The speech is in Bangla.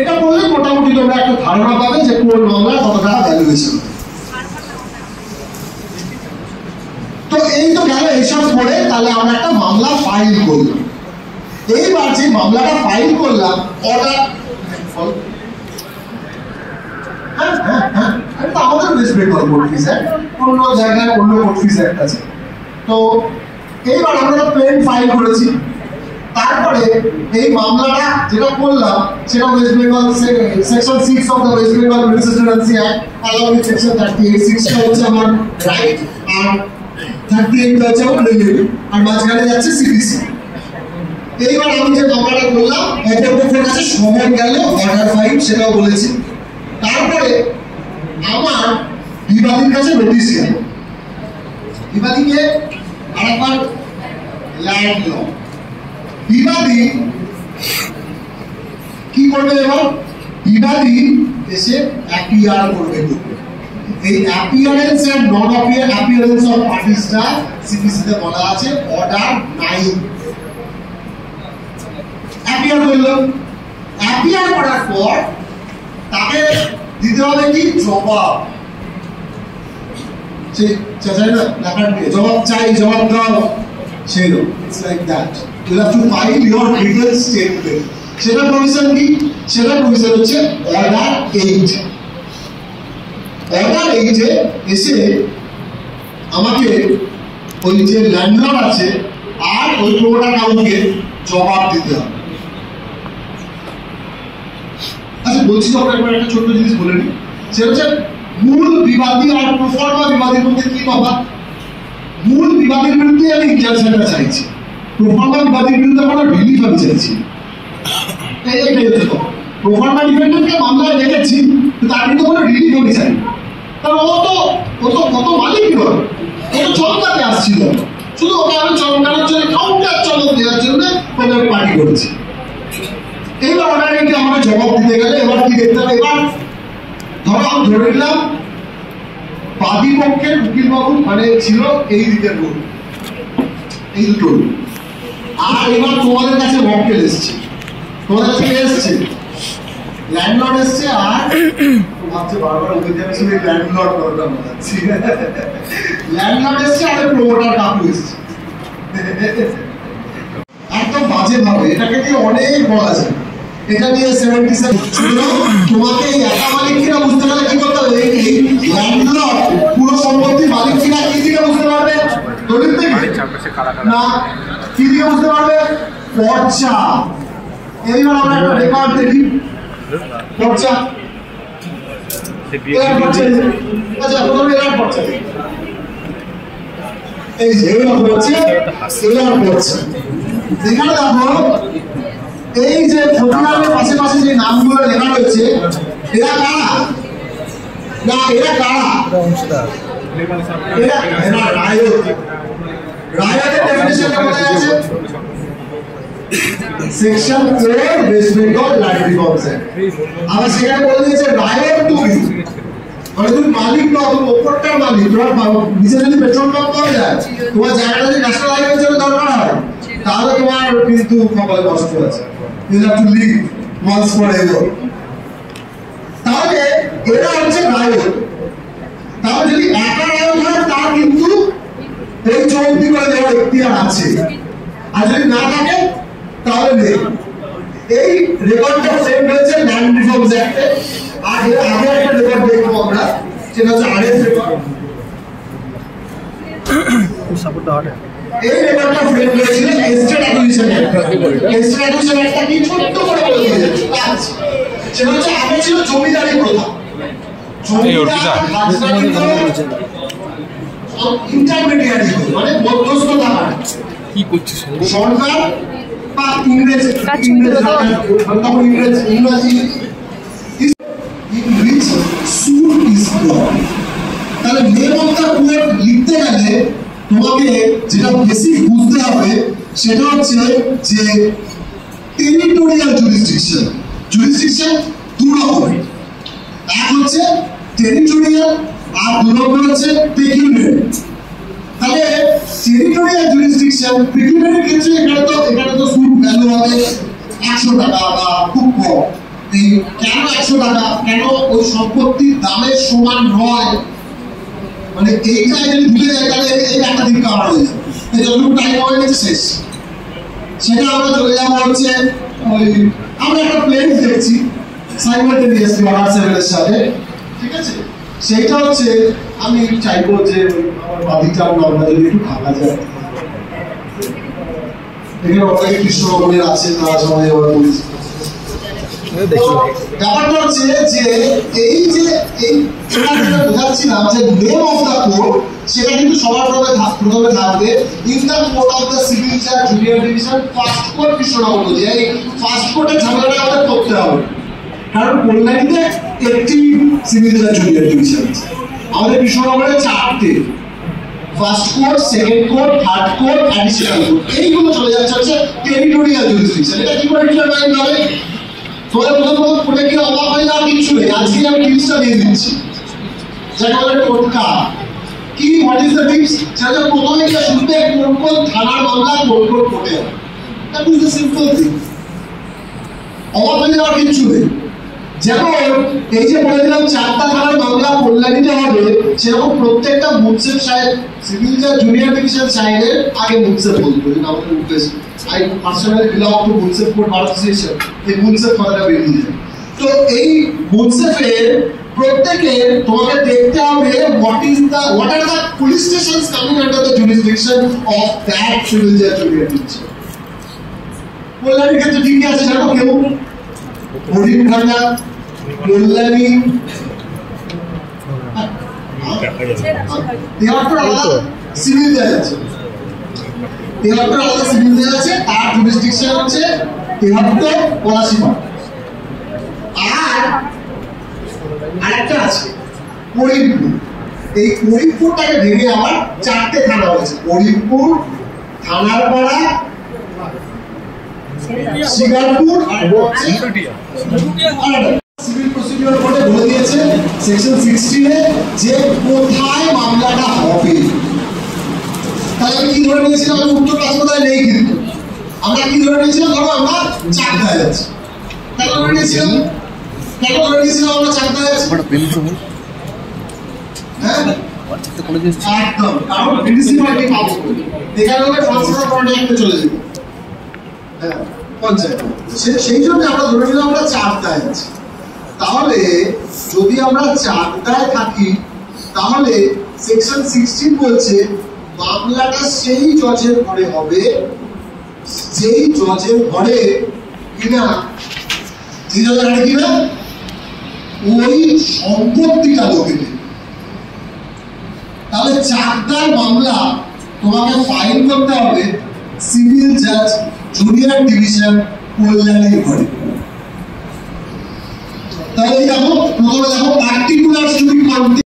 এটা বললে মোটামুটি তোমরা একটা ধারণা পাবে যে কোন মামলার কত টাকা ভ্যালুয়েশন। তো এই তো গেল এইসব করে, তাহলে আমরা একটা মামলা ফাইল করলাম। এইবার যে মামলাটা ফাইল করলাম অর্ডার, আমাদের ওয়েস্ট বেঙ্গল কোর্ট ফিস অ্যাক্ট, অন্য জায়গায় অন্য কোর্ট ফিস অ্যাক্ট আছে। তো এইবার আমরা প্লেন ফাইল করেছি। তারপরে এই মামলাটা যেটা করলাম সেটা West Bengal section 6 of the West Bengal municipality act along with section 38, 6টা হচ্ছে আমার রাইট আর 38টা হচ্ছে আমার রেভিনিউ, আর মাঝখানে যাচ্ছে সিপিসি। এইবার আমি যে মামলাটা করলাম একের উপর কাছে সময় গেল, অর্ডার ফাইল সেটাও বলেছি। তারপরে আমার বিবাদীর কাছে নোটিশ গেল। বিবাদীকে আরেকবার ল্যান্ড ল, বিবাদী কি করবে এবার? বিবাদী এসে অ্যাপিয়ার করবে। এই appearance and non appearance of পার্টিসটা সিপিসি তে বলা আছে অর্ডার 9। অ্যাপিয়ার করলো, অ্যাপিয়ার করার পর তাকে দিতে হবে কি জবাব। জবাব চাই, জবাব দাও, সেই it's like that. You have to file your legal statement. সেটা প্রভিশন কি? সেটা প্রভিশন হচ্ছে অর্ডার 8। অর্ডার 8 এসে আমাকে ওই যে ল্যান্ডলর্ড আছে আর ওই প্রোমোটার কাউকে জবাব দিতে হবে। আচ্ছা বলছি, যখন একবার একটা ছোট্ট জিনিস বলে নিই, সেটা হচ্ছে মূল বিবাদী আর প্রোফর্মা বিবাদীর মধ্যে কি তফাৎ? মূল বিবাদীর বিরুদ্ধে আমি ইনজাংশনটা চাইছি, প্রোফর্মা বিবাদীর বিরুদ্ধে আমরা রিলিফ আমি চাইছি। এইটাই হচ্ছে তো, প্রোফর্মা ডিফেন্ডেন্টকে মামলায় রেখেছি, তার বিরুদ্ধে কোনো রিলিফ আমি চাই। কারণ ও তো কত মালিক নয়, ও তো চমকাতে আসছিল, শুধু ওকে আমি চমকানোর জন্য কাউন্টার চমক দেওয়ার জন্য ওকে আমি পার্টি করেছি। এইবার অর্ডার এইটা আমাকে জবাব দিতে গেলে এবার কি দেখতে হবে? এবার ধরো আমি ধরে নিলাম বাদী পক্ষের উকিল বাবু মানে ছিল এই দিকের রুল, এই দুটো রুল, আর এবার তোমাদের কাছে মক্কেল এসছে, তোমাদের কাছে এসছে ল্যান্ডলর্ড এসছে, আর ভাবছে বারবার ওকে যে আমি শুধু ল্যান্ডলর্ড করতে বলছি, ল্যান্ডলর্ড এসছে আর প্রমোটার কাকু এসছে। একদম বাজে ভাবে এটাকে নিয়ে অনেক বলা যায়, এটা নিয়ে 77 তোমাকে এই একা মালিক কিনা বুঝতে পারলে কি করতে হবে? এই ল্যান্ডলর্ড পুরো সম্পত্তির মালিক কিনা কি দিকে বুঝতে পারবে? দলিল থেকে না, কি দিকে বুঝতে পারবে? পর্চা। এইবার আমরা একটা রেকর্ড দেখি, পর্চা। আচ্ছা প্রথমে এর পর্চা দেখি, এই যে এর পর্চা, এর পর্চা। এখানে দেখো এই যে ফটোগ্রাফের পাশে যে নামগুলো লেখা রয়েছে, এরা কারা? না এরা কারা? এরা রায়ত। রায়তের ডেফিনিশনটা কোথায় আছে? Section 4 West Bengal land reforms act. আবার সেখানে বলে দিয়েছে রায়ত তুমি, মানে তুমি মালিক নও, তুমি ওপরটার মালিক। তোমার নিচে যদি পেট্রোল পাম্প পাওয়া যায়, তোমার জায়গাটা যদি ন্যাশনাল হাইওয়ের জন্য দরকার হয়, তাহলে তোমার কিন্তু কপালে কষ্ট আছে। You have to leave once forever. তাহলে এরা হচ্ছে রায়ত। তাহলে যদি একা রায়ত হয় তার কিন্তু এই চৌধুরী করে দেওয়ার এখতিয়ার আছে, আর যদি না থাকে তাহলে নেই। এই রেকর্ডটা সেম হয়েছে ল্যান্ড রিফর্মস অ্যাক্টে। আর এর আগে একটা রেকর্ড দেখবো আমরা, সেটা হচ্ছে আরএস রেকর্ড। এই রেকর্ডটা ফ্রেম করেছিল estate acquisition act. Estate acquisition অ্যাক্টটা কি ছোট্ট করে বলে দিয়েছে, সেটা হচ্ছে আগে ছিল জমিদারি প্রথা। ইন্টারমিডিয়ারি মানে মধ্যস্থতা কি করছিস সরকার বা ইংরেজ তাহলে নেম অফ দ্য কোর্ট লিখতে গেলে তোমাকে যেটা বেশি বুঝতে হবে সেটা হচ্ছে যে টেরিটোরিয়াল জুরিসডিকশন। জুরিসডিকশন দু রকমের, এক হচ্ছে টেরিটোরিয়াল আর দু নম্বর হচ্ছে পেকিউনিয়ারি। তাহলে টেরিটোরিয়াল জুরিসডিকশন পেকিউনিয়ারি ক্ষেত্রে এখানে তো সুদ ভ্যালু হবে 100 টাকা বা খুব কম, এই কেন 100 টাকা, কেন ওই সম্পত্তির দামের সমান নয়, মানে এইটা যদি ভুলে যায় তাহলে এই একটা দিন কাভার হয়ে যাবে। এই যতটুকু টাইম হয়ে গেছে শেষ। সেটা আমরা চলে যাবো হচ্ছে ওই আমরা একটা প্লেন দেখছি সাইমালটেনিয়াসলি R7 এর সাথে, ঠিক আছে? সেইটা হচ্ছে আমি চাইবো যে আমার বাদিটা আমরা যদি একটু ভাঙা যায়। এখানে অনেকে কৃষ্ণনগরের আছে, তারা সবাই আবার পরিচিত। ব্যাপারটা হচ্ছে যে এই যে বোঝাচ্ছিলাম যে নেম অফ দ্য কোর্ট, সেটা কিন্তু সবার প্রথমে থাকবে in the court of the civil জাজ junior division first court Krishnanagar. এই ফার্স্ট কোর্টের ঝামেলাটা আমাদের করতে হবে, কারণ কল্যাণীতে একটি সিভিল জাজ জুনিয়র ডিভিশন আছে, আমাদের কৃষ্ণনগরে 4টে, first court, second court, third court, additional court, এইগুলো চলে যাচ্ছে হচ্ছে টেরিটোরিয়াল জুরিসডিকশন। এটা কি করে ডিটারমাইন হবে? তোমাদের প্রথম কোর্টে গিয়ে অবাক হয়ে যাওয়ার কিছু নেই, আজকে আমি টিপসটা দিয়ে দিচ্ছি, যাকে বলে টোটকা। কি হোয়াট ইজ দ্য টিপস? সেটা প্রথমে গিয়ে শুনতে কোন কোন থানার মামলা কোন কোন কোর্টে হবে, that is the simple thing. অবাক হয়ে যাওয়ার কিছু নেই। যেমন এই যে বলে দিলাম 4টা থানার মামলা কল্যাণীতে হবে, সেরকম প্রত্যেকটা মুন্সিফ সাহেব, সিভিল জাজ জুনিয়র ডিভিশন সাহেবের আগে মুন্সিফ বলবো, যেটা আমাদের উদ্দেশ্য। I personally belong to Munsif Court Bar Association, এই মুন্সিফ কথাটা বেরিয়ে যায়। তো এই মুন্সিফের প্রত্যেকের তোমাকে দেখতে হবে what are the police stations coming under the jurisdiction of that civil judge junior division. কল্যাণীর ক্ষেত্রে ঠিকই আছে, জানো কেউ হরিণভাঙা, কল্যাণী, দেওয়ারপুর আলাদা সিভিল জাজ আছে, দেওয়ারপুর আলাদা সিভিল জাজ আছে, তার জুরিসডিকশন হচ্ছে দেওয়ারপুর পলাশীপাড়া। আর আরেকটা আছে করিমপুর। এই করিমপুরটাকে ভেঙে আবার 4টে থানা হয়েছে, করিমপুর, থানারপাড়া, শিকারপুর আর সিভিল প্রসিডিউর কোর্টে বলে দিয়েছে সেকশন 16 এ যে কোথায় মামলাটা হবে। তাহলে আমি কি ধরে নিয়েছিলাম? আমি উত্তর রাজপথায় নেই, কিন্তু আমরা কি ধরে নিয়েছিলাম? ধরো আমরা চাকদায় যাচ্ছি, কেন ধরে নিয়েছিলাম? আমরা চাকদায় যাচ্ছি, হ্যাঁ একদম, কারণ বিডিসি পার্টি পাবো, এখানে হলে ট্রান্সফার কন্ট্রাক্টে চলে যাবে, হ্যাঁ পঞ্চায়েত। সেই জন্য আমরা ধরে নিলাম আমরা চাকদায় আছি। তাহলে যদি আমরা চাকদায় থাকি, তাহলে সেকশন 16 বলছে মামলাটা সেই জজের ঘরে হবে যেই জজের ঘরে কিনা, যে জজের ঘরে কিনা ওই সম্পত্তিটা লোকেদের। তাহলে চাকদার মামলা তোমাকে ফাইল করতে হবে সিভিল জাজ জুনিয়র ডিভিশন কল্যাণীর ঘরে। তাহলে দেখো প্রথমে দেখো পার্টিকুলার যদি